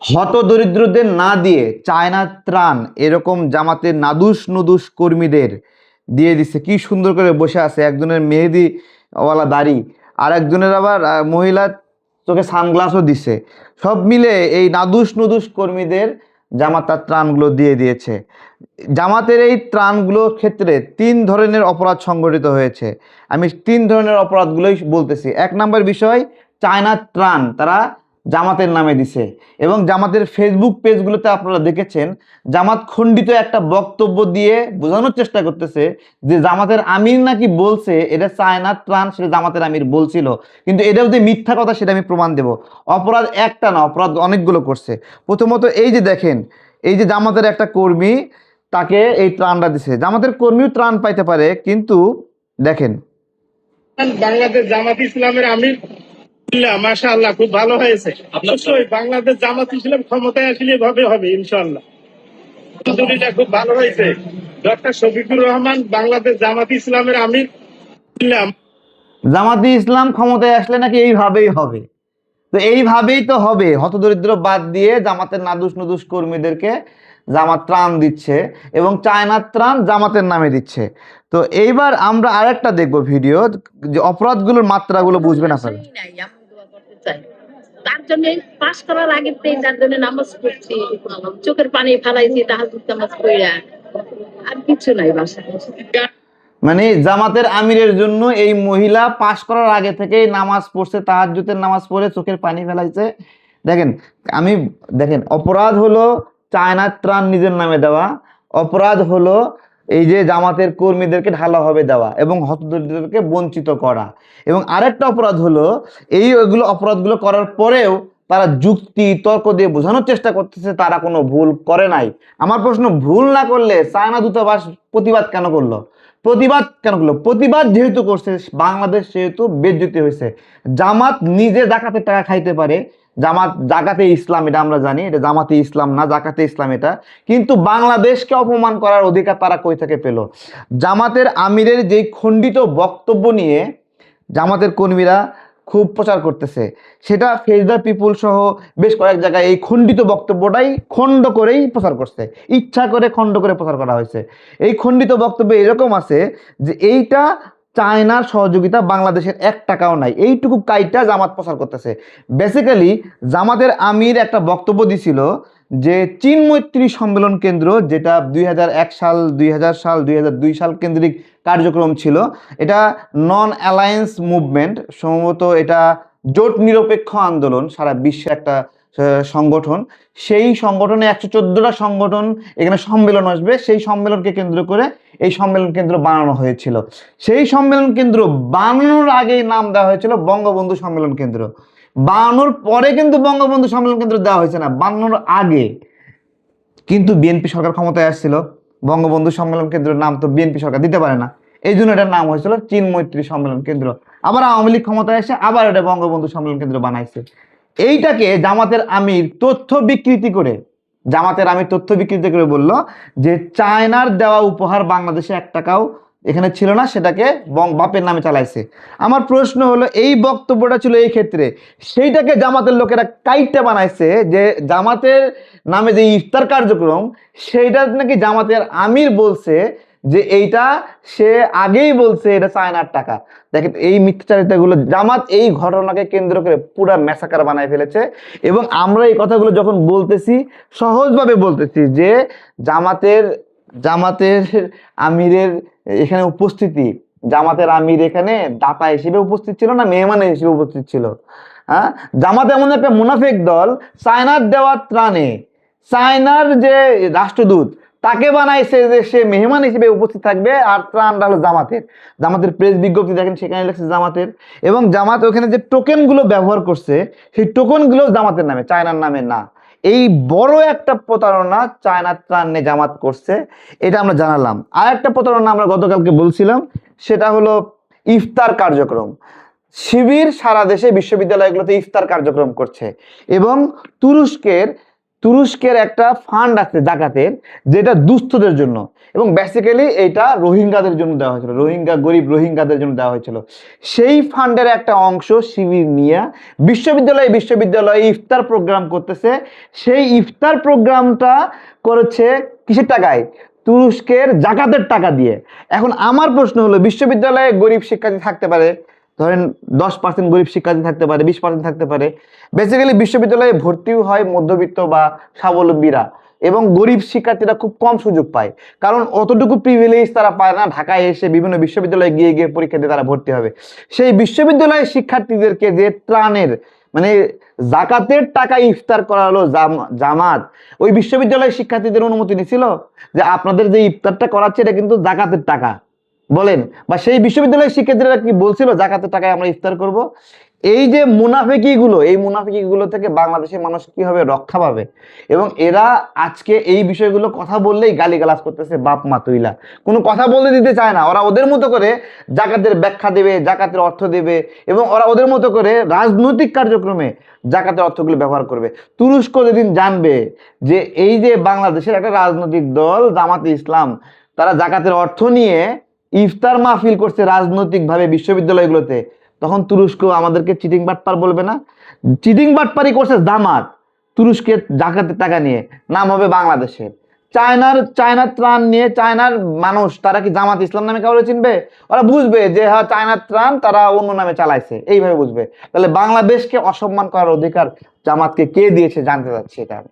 হত দরিদ্রদের না দিয়ে চায়না ত্রাণ এরকম জামাতের নাদুস নুদুস কর্মীদের দিয়ে দিচ্ছে। কি সুন্দর করে বসে আছে, একজনের মেহেদি ওয়ালা দাড়ি, আর একজনের আবার মহিলা চোখে সানগ্লাসও দিছে। সব মিলে এই নাদুস নুদুস কর্মীদের জামাত তার ত্রাণগুলো দিয়ে দিয়েছে। জামাতের এই ত্রাণগুলোর ক্ষেত্রে তিন ধরনের অপরাধ সংঘটিত হয়েছে। আমি তিন ধরনের অপরাধগুলোই বলতেছি। এক নম্বর বিষয়, চায়না ত্রাণ তারা জামাতের নামে দিছে, এবং জামাতের ফেসবুক পেজগুলোতে আপনারা দেখেছেন জামাত খণ্ডিত একটা বক্তব্য দিয়ে বোঝানোর চেষ্টা করতেছে যে জামাতের আমির নাকি বলছে এটা চায়না ত্রাণ, সেটা জামাতের আমির বলছিল, কিন্তু এটাও যে মিথ্যা কথা সেটা আমি প্রমাণ দেব। অপরাধ একটা না, অপরাধ অনেকগুলো করছে। প্রথমত এই যে দেখেন, এই যে জামাতের একটা কর্মী, তাকে এই ত্রাণটা দিছে। জামাতের কর্মীও ত্রাণ পাইতে পারে, কিন্তু দেখেন বাংলাদেশ জামাত ইসলামের আমির মাশাআল্লাহ খুব ভালো হয়েছে। অবশ্যই বাংলাদেশ জামাত ইসলাম ক্ষমতায় আসলে এভাবে হবে ইনশাআল্লাহ। আলহামদুলিল্লাহ খুব ভালো হয়েছে। ডক্টর শফিকুর রহমান বাংলাদেশ জামাত ইসলামের আমির। জামাতে ইসলাম ক্ষমতায় আসলে নাকি এইভাবেই হবে। তো এইভাবেই তো হবে, হতদরিদ্র বাদ দিয়ে জামাতের নাদুস নুদুস কর্মীদেরকে জামাত ত্রাণ দিচ্ছে, এবং চায়না ত্রাণ জামাতের নামে দিচ্ছে। তো এইবার আমরা আরেকটা দেখবো ভিডিও, যে অপরাধগুলোর মাত্রাগুলো বুঝবেন আপনারা। তার জন্য পাস করার আগে তার জন্য নামাজ পড়ছি, চোখের পানি ফেলাইছি, তাহাজ্জুদ নামাজ পড়া, আর কিছু নাই বাসায়। মানে জামাতের আমিরের জন্য এই মহিলা পাশ করার আগে থেকেই নামাজ পড়ছে, তাহাজ্জুদের নামাজ পড়ে চোখের পানি ফেলাইছে। দেখেন, দেখেন, অপরাধ হলো চায়না ত্রাণ নিজের নামে দেওয়া, অপরাধ হলো এই যে জামাতের কর্মীদেরকে ঢালাভাবে দেওয়া এবং হতদরিদ্রদেরকে বঞ্চিত করা, এবং আরেকটা অপরাধ হলো এইগুলো অপরাধগুলো করার পরেও তারা যুক্তি তর্ক দিয়ে বোঝানোর চেষ্টা করতেছে তারা কোনো ভুল করে নাই। আমার প্রশ্ন, ভুল না করলে চায়না দূতাবাস প্রতিবাদ কেন করলো? প্রতিবাদ যেহেতু করছে বাংলাদেশ, সেহেতু বেজ্জতি হয়েছে। জামাত নিজে জাকাতের টাকা খাইতে পারে, জামাত জাকাতে ইসলাম, এটা আমরা জানি, এটা জামাতে ইসলাম না, জাকাতে ইসলাম এটা, কিন্তু বাংলাদেশকে অপমান করার অধিকার তারা কই থেকে পেল? জামাতের আমিরের যেই খণ্ডিত বক্তব্য নিয়ে জামাতের কর্মীরা খুব প্রচার করতেছে, সেটা ফেস দ্য পিপুল সহ বেশ কয়েক জায়গায় এই খণ্ডিত বক্তব্যটাই খণ্ড করেই প্রচার করছে, ইচ্ছা করে খণ্ড করে প্রচার করা হয়েছে। এই খণ্ডিত বক্তব্যে এরকম আছে যে এইটা চায়নার সহযোগিতা বাংলাদেশের 1 টাকাও নাই, এইটুকু কাইটা জামাত প্রচার করতেছে। বেসিক্যালি জামাতের আমির একটা বক্তব্য দিছিল যে চীন মৈত্রী সম্মেলন কেন্দ্র, যেটা 2001 সাল, 2000 সাল, 2002 সাল কেন্দ্রিক কার্যক্রম ছিল, এটা নন অ্যালায়েন্স মুভমেন্ট, সম্ভবত এটা জোট নিরপেক্ষ আন্দোলন, সারা বিশ্বে একটা সংগঠন। সেই সংগঠনে 114টা সংগঠন এখানে সম্মেলন আসবে, সেই সম্মেলনকে কেন্দ্র করে এই সম্মেলন কেন্দ্র বানানো হয়েছিল। সেই সম্মেলন কেন্দ্র বানানোর আগেই নাম দেওয়া হয়েছিল বঙ্গবন্ধু সম্মেলন কেন্দ্র। বানানোর পরে কিন্তু বঙ্গবন্ধু সম্মেলন কেন্দ্র দেওয়া হয়েছে না, বানানোর আগে। কিন্তু বিএনপি সরকার ক্ষমতায় আসছিল, বঙ্গবন্ধু সম্মেলন কেন্দ্রের নাম তো বিএনপি সরকার দিতে পারে না, এই জন্য এটার নাম হয়েছিল চীন মৈত্রী সম্মেলন কেন্দ্র। আবার আওয়ামী লীগ ক্ষমতায় এসে আবার এটা বঙ্গবন্ধু সম্মেলন কেন্দ্র বানাইছে। এইটাকে জামাতের আমির তথ্য বিকৃতি করে বলল যে চায়নার দেওয়া উপহার বাংলাদেশে 1 টাকাও এখানে ছিল না, সেটাকে বাপের নামে চালাইছে। আমার প্রশ্ন হলো, এই বক্তব্যটা ছিল এই ক্ষেত্রে, সেইটাকে জামাতের লোকেরা কাইটটা বানাইছে যে জামাতের নামে যে ইফতার কার্যক্রম, সেইটা নাকি জামাতের আমির বলছে যে এইটা সে আগেই বলছে এটা চায়নার টাকা। দেখেন এই মিথ্যাচারিতাগুলো, জামাত এই ঘটনাকে কেন্দ্র করে পুরা ম্যাসাকার বানায় ফেলেছে। এবং আমরা এই কথাগুলো যখন বলতেছি, সহজভাবে বলতেছি যে জামাতের আমিরের এখানে উপস্থিতি, জামাতের আমির এখানে দাতা হিসেবে উপস্থিত ছিল না, মেহমান হিসেবে উপস্থিত ছিল। হ্যাঁ, জামাত এমন একটা মুনাফিক দল, চায়নার দেওয়া ত্রাণে চায়নার যে রাষ্ট্রদূত তাকে বানাইছে যে সে মেহমান হিসেবে উপস্থিত থাকবে, আর ত্রাণটা হলো জামাতের প্রেস বিজ্ঞপ্তি দেখেন, সেখানে লেখছে জামাতের। এবং জামাত ওখানে যে টোকেনগুলো ব্যবহার করছে, সেই টোকেনগুলো জামাতের নামে, চায়নার নামে না। এই বড় একটা প্রতারণা চায়না ত্রাণ নিয়ে জামাত করছে, এটা আমরা জানালাম। আর একটা প্রতারণা আমরা গতকালকে বলছিলাম, সেটা হলো ইফতার কার্যক্রম। শিবির সারা দেশে বিশ্ববিদ্যালয়গুলোতে ইফতার কার্যক্রম করছে, এবং তুরস্কের তুরস্কের একটা ফান্ড আছে জাকাতের, যেটা দুস্থদের জন্য, এবং বেসিক্যালি এটা রোহিঙ্গাদের জন্য দেওয়া হয়েছিল, গরিব রোহিঙ্গাদের জন্য দেওয়া হয়েছিল। সেই ফান্ডের একটা অংশ শিবির নিয়ে বিশ্ববিদ্যালয়ে ইফতার প্রোগ্রাম করতেছে। সেই ইফতার প্রোগ্রামটা করেছে কিসের টাকায়? তুরস্কের জাকাতের টাকা দিয়ে। এখন আমার প্রশ্ন হলো, বিশ্ববিদ্যালয়ে গরিব শিক্ষার্থী থাকতে পারে, ধরেন 10% গরিব শিক্ষার্থী থাকতে পারে, 20% থাকতে পারে। বেসিক্যালি বিশ্ববিদ্যালয়ে ভর্তিও হয় মধ্যবিত্ত বা স্বাবলম্বীরা, এবং গরিব শিক্ষার্থীরা খুব কম সুযোগ পায়, কারণ অতটুকু প্রিভিলেজ তারা পায় না ঢাকায় এসে বিভিন্ন বিশ্ববিদ্যালয়ে গিয়ে গিয়ে পরীক্ষা দিয়ে তারা ভর্তি হবে। সেই বিশ্ববিদ্যালয়ের শিক্ষার্থীদেরকে যে ত্রাণের মানে জাকাতের টাকা ইফতার করা হলো জামাত, ওই বিশ্ববিদ্যালয়ের শিক্ষার্থীদের অনুমতি নিছিল যে আপনাদের যে ইফতারটা করাচ্ছে এটা কিন্তু জাকাতের টাকা, বলেন? বা সেই বিশ্ববিদ্যালয়ের শিক্ষার্থীরা কি বলছিল জাকাতের টাকায় আমরা ইফতার করব? এই যে মুনাফিকিগুলো থেকে বাংলাদেশের মানুষ কিভাবে রক্ষা পাবে? এবং এরা আজকে এই বিষয়গুলো কথা বললেই গালিগালাজ করতেছে, বাপ মা তুইলা কোনো কথা বলতে দিতে চায় না। ওরা ওদের মতো করে জাকাতের ব্যাখ্যা দেবে, জাকাতের অর্থ দেবে, এবং ওরা ওদের মতো করে রাজনৈতিক কার্যক্রমে জাকাতের অর্থগুলো ব্যবহার করবে। তুরস্ক যেদিন জানবে যে এই যে বাংলাদেশের একটা রাজনৈতিক দল জামাতে ইসলাম, তারা জাকাতের অর্থ নিয়ে ইফতার মাহফিল করছে রাজনৈতিকভাবে বিশ্ববিদ্যালয়গুলোতে, তখন তুরস্ক আমাদেরকে চিটিং বাটপার বলবে না? চিটিং বাটপারি করছে জামাত তুরস্কের জাকাতের টাকা নিয়ে, নাম হবে বাংলাদেশের। চায়নার ত্রাণ নিয়ে চায়নার মানুষ তারা কি জামাত ইসলাম নামে কাউকে চিনবে? ওরা বুঝবে যে হ্যাঁ চায়নার ত্রাণ তারা অন্য নামে চালাইছে, এইভাবে বুঝবে। তাহলে বাংলাদেশকে অসম্মান করার অধিকার জামাতকে কে দিয়েছে জানতে চাচ্ছি এটা আমি।